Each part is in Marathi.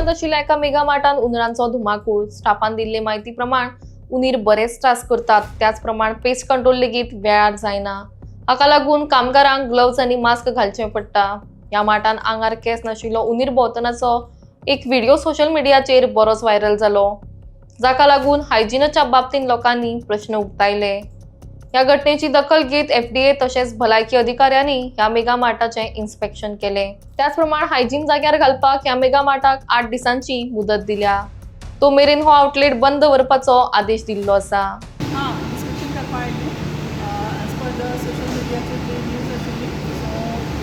फोंड्यांत आशिल्ल्या एका मेगा मार्टान उंदरांचो धुमाकूळ। स्टाफान दिल्ले माहिती प्रमाण उंदीर बरेच त्रास करतात, त्याच प्रमाण पेस्ट कंट्रोल लेगीत वेळार जायना। हाका लागून कामगारांक ग्लोव्स आनी मास्क घालचे पडटा। ह्या मार्टान आंगार केस नाशिल्लो उंदीर भोंवतनाचो एक व्हिडिओ सोशल मीडियाचेर बरोच व्हायरल जालो, जाका लागून हायजीनाच्या बाबतींत लोकांनी प्रश्न उक्तायले। ह्या घटनेची दखल घेत FDA तसेच भलायकी अधिकाऱ्यांनी ह्या मेगा मार्टाचे इन्स्पेक्शन केले। त्याचप्रमाणे हायजीन जाग्यार घालपाक ह्या मेगा मार्टाक 8 दिसांची मुदत दिल्या। तो मेरेन हो आउटलेट बंद दवरपाचो आदेश दिल्लो आसा। इन्स्पेक्शन करपा आयिल्ली एज पर द सोशल मिडियाचेर जी न्यूज आशिल्ली, सो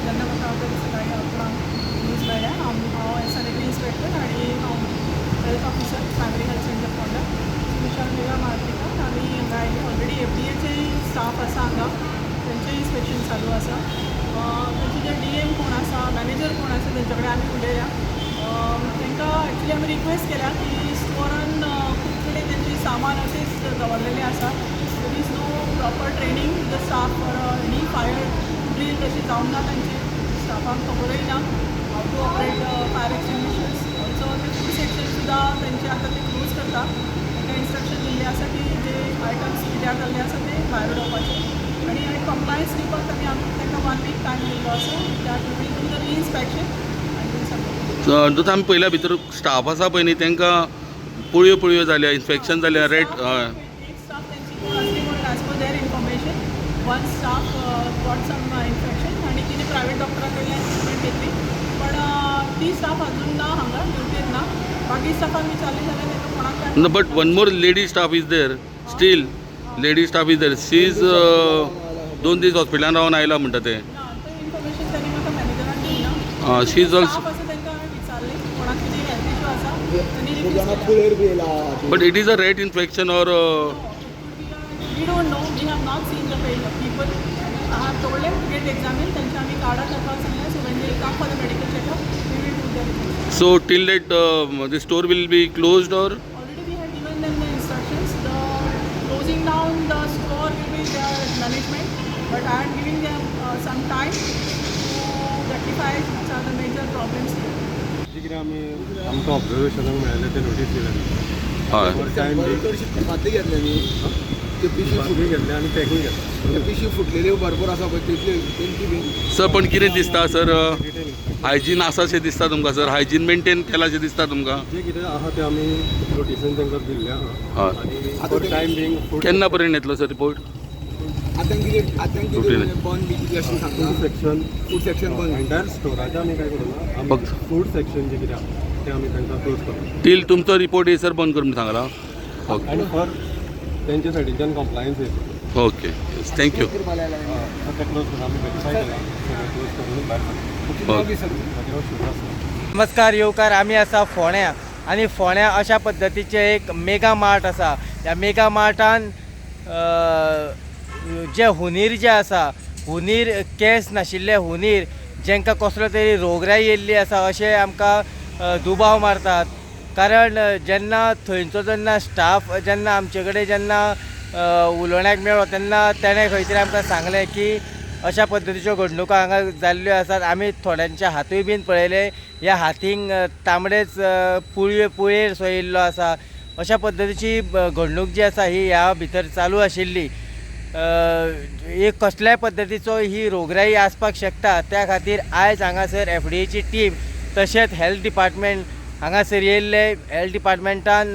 जेन्ना म्हाका आतां सकाळीं 11 न्यूज मेळ्ळ्या, हांव सॅनिटरी इन्स्पेक्टर आनी हांव health officer primary health center Ponda Vishal mega मार्केटान आमी हांगा आयिल्ली। ऑलरेडी FDAचे स्टाफ आसा हांगा, तेंचें इन्स्पेक्शन चालू आसा। तेंचे जे DM कोण आसा, मॅनेजर कोण आसा, तेंचे कडेन आमी उलयल्या। तांकां एक्चुली आमी रिक्वेस्ट केल्या की स्टोरान खूब कडेन तेंचे सामान अशेंच दवरलेलें आसा। There is no proper training the staff for any fire drill तशी जावंक ना, तांचे स्टाफांक खबरूय ना how to operate fire extinguishers. Also ते फूड सेक्शन सुद्दां तेंचे आतां ते क्लोज करता। तांकां इन्स्ट्रक्शन दिल्लें आसा की जे आयटम्स कित्याक घाल्ले आसा ते भायर उडोवपाचे आनी कंप्लायन्स दिवपाक आमी तांकां 1 वीक टायम दिल्लो आसा। त्यात वील डू द री-इन्स्पेक्शन आनी वील सबमीट। जो आमी पयल्या भितर स्टाफ आसा पळय न्ही, तांकां पुळयो जाल्या, इन्फेक्शन जाल्या, रेड एक स्टाफ तेंची कोण आसली म्हणून as per their information one staff got some infection आनी तिने प्रायवेट डॉक्टरा कडल्यान ट्रिटमेंट घेतली, पण ती स्टाफ अजून ना हांगा ड्युटीर ना। बाकी स्टाफांक विचारली जाल्यार तांकां कोणाक No, but one more lady staff is there. Still, lady staff is there. She is 2 दीस हॉस्पिटलान रावन आयला म्हणटा ते. ना, ते इन्फॉर्मेशन त्यांनी म्हाका मॅनेजरान दिना। She is also. स्टाफ आसा तांकां हांवें विचारलें कोणाक कितें हेल्थ इश्यू आसा, त्यांनी रिक्वेस्ट केला। But it is a rat infection or We don't know. We have not seen the people. I have told them to get examined. त्यांच्या आम्ही कार्डा करपाक सांगल्या, so when they come for the medical checkup, we will do their test. so till that the store will be closed or Already we have given them the instructions. The closing down the store will be their management, but I am giving them some time to rectify which are the major problems here. जे कितें आमकां ऑब्जर्वेशनाक मेळ्ळें ते नोटीस दिलें हय टायम फाटली घेतले न्ही, त्यो पिशवी फुटली घेतले आनी पॅकींग घेतले त्यो पिशवी फुटलेल्यो भरपूर आसा पळय, तेंची बी सर पण कितें दिसता सर, हायजीन आसा अशें दिसता तुमकां सर, हायजीन मेंटेन केला अशें दिसता तुमकां? जे कितें आहा तें आमी नोटिसान तांकां दिल्लें आहा हय आनी फॉर टायम बींग फूड केन्ना पर्यंत येतलो सर रिपोर्ट? आतां कितें बंद बी कितें अशें सांगता, सेक्शन फूड सेक्शन बंद। एंटायर स्टोराचें आमी काय करूना, आमी फक्त फूड सेक्शन जें कितें आहा तें आमी तांकां क्लोज करूं टील तुमचो रिपोर्ट येसर बंद करून सांगला। ओके आनी फॉर तेंचे सायडीच्यान कंप्लायन्स येयलो ओके थँक्यू। तें क्लोज करून आमी वेरीफाय केलां, क्लोज करून भायर काडटा। नमस्कार येवकार, आमी आसा फोंड्या आनी फोंड्या अशा पद्दतीचे एक मेगा मार्ट आसा। ह्या मेगा मार्टान जे हुनीर जे आसा, हुनीर केस नाशिल्ले हुनीर जेंकां कसलो तरी रोगराई येयल्ली आसा अशें आमकां दुबाव मारतात। कारण जेन्ना थंयचो जेन्ना स्टाफ जेन्ना आमचे कडेन जेन्ना उलोवण्याक मेळ्ळो तेन्ना तेणें खंय तरी आमकां सांगलें की अशा पद्दतीच्यो घडणुको हांगा जाल्ल्यो आसात। आमी थोड्यांचे हातूय बीन पळयले, ह्या हातींक तांबडेच पुळयेर सो येयल्लो आसा। अशा पद्दतीची घडणूक जी आसा ही ह्या भितर चालू आशिल्ली। एक कसल्याय पद्दतीचो ही रोगराई आसपाक शकता, त्या खातीर आयज हांगासर FDAची टीम तशेंच हेल्थ डिपार्टमेंट हांगासर येयल्ले। हेल्थ डिपार्टमेंटान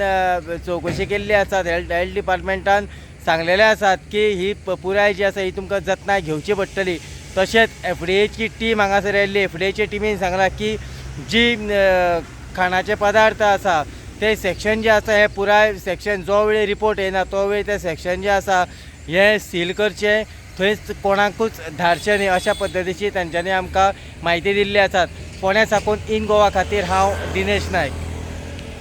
चवकशी केल्ली आसात। हेल्थ डिपार्टमेंटान सांगलेले आसात की ही पुराय जी आसा ही तुमकां जतनाय घेवची पडटली। तशेंच FDAची टीम हांगासर येयल्ली। FDAचे टिमीन सांगलां की जी खाणाचे पदार्थ आसा ते सेक्शन जे आसा हे पुराय सेक्शन जो वेळी रिपोर्ट येना तो वेळी ते सेक्शन जे आसा हे सील करचे, थंयच कोणाकूच धाडचे न्ही अशा पद्दतीची तांच्यांनी आमकां म्हायती दिल्ली आसात। फोंड्या साकून इन गोवा खातीर हांव दिनेश नायक।